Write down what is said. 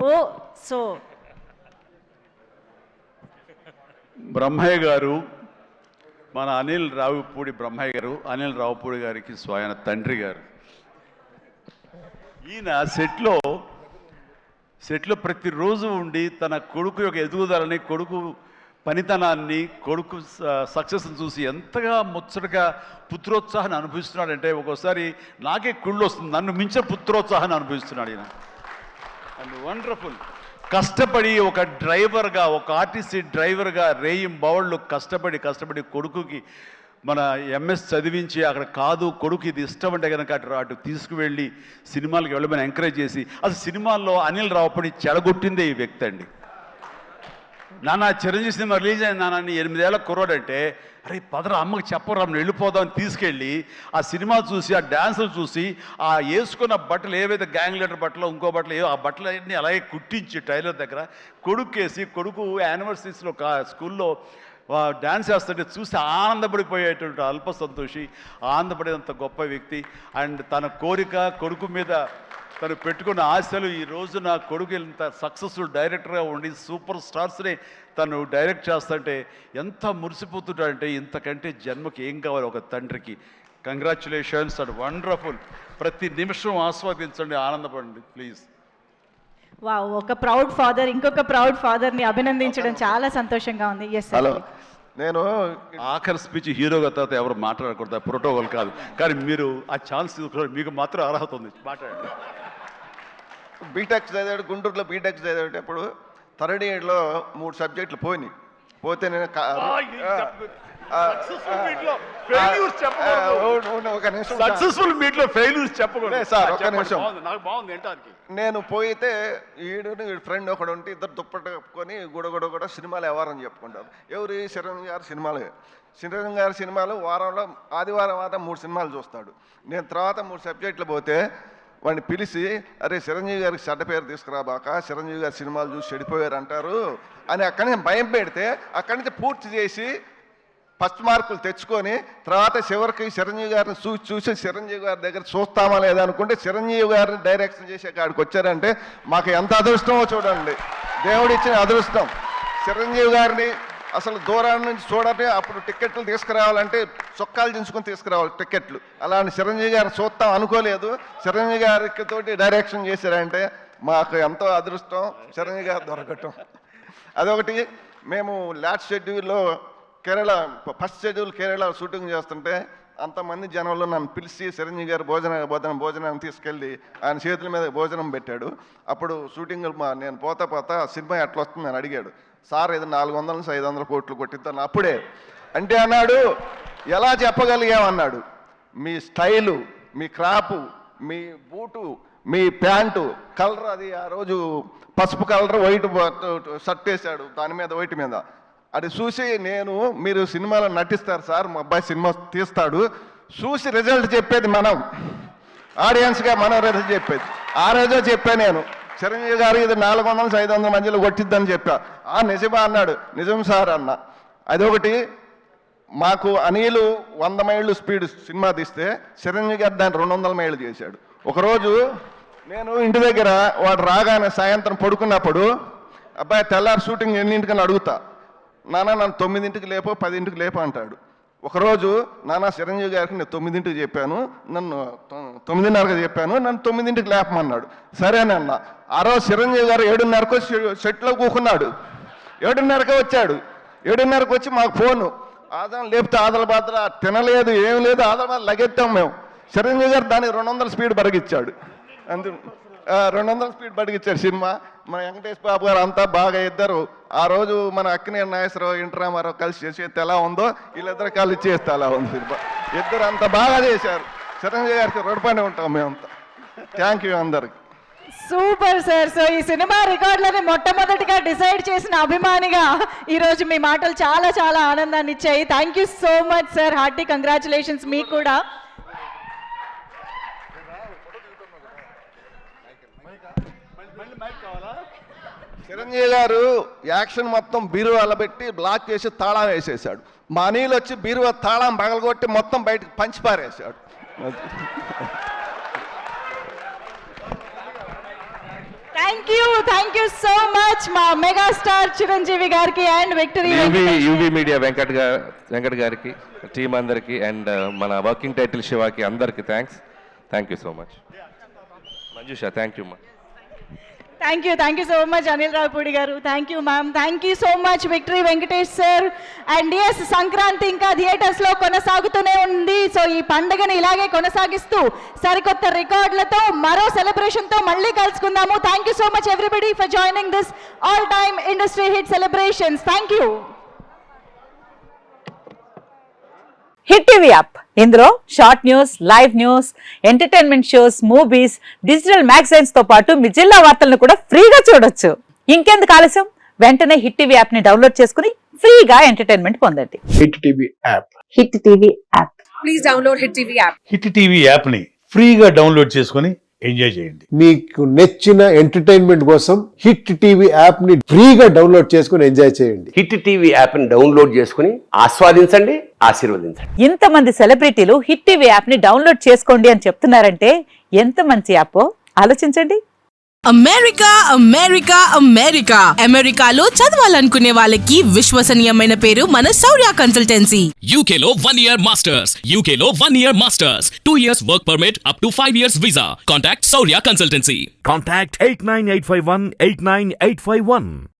ఓ so Brahmaiah గారు, మన అనిల్ రావుపూడి బ్రహ్మయ్య గారు, అనిల్ రావుపూడి గారికి స్వయం తండ్రి గారు. ఈయన సెట్లో ప్రతిరోజు ఉండి తన కొడుకు యొక్క ఎదుగుదలని, కొడుకు పనితనాన్ని, కొడుకు సక్సెస్ని చూసి ఎంతగా ముచ్చటగా పుత్రోత్సాహాన్ని అనుభవిస్తున్నాడంటే ఒక్కోసారి నాకే కుళ్ళు వస్తుంది. నన్ను మించిన పుత్రోత్సాహాన్ని అనుభవిస్తున్నాడు ఈయన. And wonderful. కష్టపడి ఒక డ్రైవర్గా, ఒక ఆర్టీసీ డ్రైవర్గా రేయింబవళ్ళు కష్టపడి కొడుకుకి మన ఎంఎస్ చదివించి, అక్కడ కాదు కొడుకు ఇది ఇష్టం అంటే కనుక అటు తీసుకువెళ్ళి సినిమాలకు వెళ్ళమని ఎంకరేజ్ చేసి, అసలు సినిమాల్లో అనిల్ రావుపూడి చెడగొట్టిందే ఈ వ్యక్తి అండి. నాన్న చిరంజీవి సినిమా రిలీజ్ అయిన నాన్న 8 ఏళ్ళ కుర్రోడంటే, అరే పదరా అమ్మకి చెప్పరా వెళ్ళిపోదామని తీసుకెళ్ళి ఆ సినిమా చూసి, ఆ డ్యాన్సులు చూసి, ఆ వేసుకున్న బట్టలు ఏవైతే గ్యాంగ్ లీడర్ బట్టలు, ఇంకో బట్టలు ఏవో, ఆ బట్టలు అన్నీ అలాగే కుట్టించి టైలర్ దగ్గర కొడుకేసి, కొడుకు యానివర్సరీస్లో స్కూల్లో డ్యాన్స్ చేస్తుంటే చూసి ఆనందపడిపోయేటువంటి అల్ప సంతోషి, ఆనందపడేంత గొప్ప వ్యక్తి. అండ్ తన కోరిక, కొడుకు మీద తను పెట్టుకున్న ఆశలు, ఈ రోజు నా కొడుకు ఇంత సక్సెస్ఫుల్ డైరెక్టర్గా ఉండి సూపర్ స్టార్స్ని తను డైరెక్ట్ చేస్తుంటే ఎంత మురిసిపోతుంటాడంటే, ఇంతకంటే జన్మకి ఏం కావాలి ఒక తండ్రికి. Congratulations and wonderful. ప్రతి నిమిషం ఆస్వాదించండి, ఆనందపడండి ప్లీజ్. వావ్, ఒక ప్రౌడ్ ఫాదర్ ఇంకొక ప్రౌడ్ ఫాదర్ని అభినందించడం చాలా సంతోషంగా ఉంది. ఎస్ హలో, నేను ఆఖరి స్పీచ్ హీరోగా తర్వాత ఎవరు మాట్లాడకూడదు, ప్రోటోకాల్ కాదు, కానీ మీరు ఆ ఛాన్స్ తీసుకున్నారు, మీకు మాత్రం అర్హత ఉంది, మాట్లాడండి. బీటెక్ చదివాడు, గుంటూరులో బీటెక్ చదివేటప్పుడు థర్డ్ ఇయర్లో 3 సబ్జెక్టులు పోతే నేను నేను పోయితే వీడు ఫ్రెండ్ ఒకడు ఉంటే ఇద్దరు దుప్పట కప్పుకొని కూడా సినిమాలు ఎవరని చెప్పుకుంటారు. ఎవరు? చిరంజీవి గారి సినిమాలు. చిరంజీవి గారి సినిమాలు వారంలో ఆదివారం 3 సినిమాలు చూస్తాడు. నేను తర్వాత 3 సబ్జెక్టులు పోతే వాడిని పిలిచి, అరే చిరంజీవి గారికి చెడ్డ పేరు తీసుకురాబాక, చిరంజీవి గారి సినిమాలు చూసి చెడిపోయారు అంటారు అని అక్కడి నుంచి భయం పెడితే, అక్కడి నుంచి పూర్తి చేసి ఫస్ట్ మార్కులు తెచ్చుకొని తర్వాత చివరికి చిరంజీవి గారిని చూసి చిరంజీవి గారి దగ్గర చూస్తామా లేదా అనుకుంటే చిరంజీవి గారిని డైరెక్షన్ చేసే కాడికి వచ్చారంటే మాకు ఎంత అదృష్టమో చూడండి. దేవుడిచ్చిన అదృష్టం. చిరంజీవి గారిని అసలు దూరాన్ని నుంచి చూడండి, అప్పుడు టికెట్లు తీసుకురావాలంటే చొక్కాలు దించుకొని తీసుకురావాలి టికెట్లు. అలాంటి చిరంజీవి గారిని చూస్తాం అనుకోలేదు. చిరంజీవి గారికి తోటి డైరెక్షన్ చేశారంటే మాకు ఎంతో అదృష్టం చిరంజీవి గారు దొరకటం. అదొకటి. మేము లాస్ట్ షెడ్యూల్లో Kerala, first schedule Kerala shooting చేస్తుంటే అంతమంది జనంలో నన్ను పిలిచి చిరంజీవి గారు భోజనాన్ని తీసుకెళ్ళి ఆయన చేతుల మీద భోజనం పెట్టాడు. అప్పుడు షూటింగ్ నేను పోతా సినిమా ఎట్లా వస్తుంది అని అడిగాడు. సార్ ఇది 400 నుంచి 500 కోట్లు కొట్టిద్దాను. అప్పుడే అంటే అన్నాడు, ఎలా చెప్పగలిగామన్నాడు, మీ స్టైలు, మీ క్రాపు, మీ బూటు, మీ ప్యాంటు కలర్, అది ఆ రోజు పసుపు కలర్ వైట్ షర్ట్ వేశాడు, దాని మీద వైట్ మీద. అది చూసి మీరు సినిమాలో నటిస్తారు సార్, మా అబ్బాయి సినిమా తీస్తాడు, చూసి రిజల్ట్ చెప్పేది మనం, ఆడియన్స్గా మనం రిజల్ట్ చెప్పేది. ఆ రోజే చెప్పాను నేను, చిరంజీవి గారు ఇది 400 నుంచి 500 మధ్యలో కొట్టిద్దని చెప్పా. నిజమా అన్నాడు. నిజం సార్ అన్న. అదొకటి. మాకు అనిలు 100 మైళ్ళు స్పీడ్ సినిమా తీస్తే చిరంజీవి గారు దాన్ని 200 మైళ్ళు చేశాడు. ఒకరోజు నేను ఇంటి దగ్గర వాడు రాగానే సాయంత్రం పడుకున్నప్పుడు, అబ్బాయి తెల్లారి షూటింగ్ ఎన్నింటికని అడుగుతా, నాన్న నన్ను 9ంటికి లేపో 10ంటికి లేపో అంటాడు. ఒకరోజు నాన్న చిరంజీవి గారికి నేను 9ంటికి చెప్పాను, నన్ను 9:30కి చెప్పాను, నన్ను 9ంటికి లేపమన్నాడు. సరేనన్న. ఆ రోజు చిరంజీవి గారు 7:30కు సెట్లో కూకున్నాడు. 7:30కే వచ్చాడు. 7:30కి వచ్చి మాకు ఫోను, ఆదరణ లేపితే ఆదల బాధ తినలేదు, ఏం లేదు, ఆదల బాధ లగెత్తాం మేము. చిరంజీవి గారు దాన్ని 200 స్పీడ్ బరిగిచ్చాడు. అందు 200 స్పీడ్ బడిగిచ్చాడు సినిమా. మన వెంకటేష్ బాబు గారు అంతా బాగా ఇద్దరు. ఆ రోజు మన అక్కినేని నాగేశ్వరరావు, ఎన్టీ రామారావు కలిసి చేసేది ఎలా ఉందో వీళ్ళిద్దరు కలిసి చేస్తే అలా ఉంది సినిమా. ఇద్దరు అంత బాగా చేశారు. చిరంజీవి గారికి రుణపడి ఉంటాం మేమంతా. థ్యాంక్ యూ అందరికి. Super sir. సో ఈ సినిమా రికార్డులని మొట్టమొదటిగా డిసైడ్ చేసిన అభిమానిగా ఈరోజు మీ మాటలు చాలా చాలా ఆనందాన్ని ఇచ్చాయి. Thank you so much sir. Hearty congratulations మీకు కూడా. చిరంజీవి గారు యాక్షన్ మొత్తం బీరువాల పెట్టి బ్లాక్ చేసి తాళం వేసేసాడు. మా అనిల్ వచ్చి బీరువా తాళం పగలగొట్టి మొత్తం బయటకు పంచి పారేశాడు. థ్యాంక్ యూ సో మచ్ మా మెగాస్టార్ చిరంజీవి గారికి and victory UV media Venkat గారికి, టీం అందరికి, అండ్ మన వర్కింగ్ టైటిల్ శివాకి అందరికి thank you so much. Manjusha thank you మా. Thank you so much Anil Ravipudi గారు. Thank you ma'am. Thank you so much victory Venkatesh sir. And yes, Sankranti ఇంకా థియేటర్స్లో కొనసాగుతూనే ఉంది. సో ఈ పండుగను ఇలాగే కొనసాగిస్తూ సరికొత్త రికార్డులతో మరో సెలబ్రేషన్తో మళ్ళీ కలుసుకుందాము. Thank you so much everybody for joining this all time industry hit celebrations. Thank you. Hit TV app, ఇందులో short news, live news, entertainment shows, movies, digital magazines తో పాటు మీ జిల్లా వార్తలను కూడా ఫ్రీగా చూడొచ్చు. ఇంకెందుకు ఆలస్యం, వెంటనే హిట్ టీవీ యాప్ ని డౌన్లోడ్ చేసుకుని ఫ్రీగా ఎంటర్టైన్మెంట్ పొందండి. Hit TV app. Hit TV app. Please download hit TV app. Hit TV యాప్ని ఫ్రీగా డౌన్లోడ్ చేసుకొని ఎంజాయ్ చేయండి. మీకు నచ్చిన ఎంటర్టైన్మెంట్ కోసం హిట్ టీవీ యాప్ ని ఫ్రీగా డౌన్లోడ్ చేసుకుని ఎంజాయ్ చేయండి. హిట్ టీవీ యాప్ని డౌన్లోడ్ చేసుకుని ఆస్వాదించండి, ఆశీర్వదించండి. ఇంతమంది సెలబ్రిటీలు హిట్ టీవీ యాప్ ని డౌన్లోడ్ చేసుకోండి అని చెప్తున్నారంటే ఎంత మంచి యాప్ ఆలోచించండి. అమెరికా అమెరికాలో చదవాలనుకునే వాళ్ళకి విశ్వసనీయమైన పేరు మన శౌర్య కన్సల్టెన్సీ. UK లో 1 year masters, UK లో 1 year masters, 2 years work permit up to 5 years visa. Contact Saurya Consultancy. Contact 89851 89851.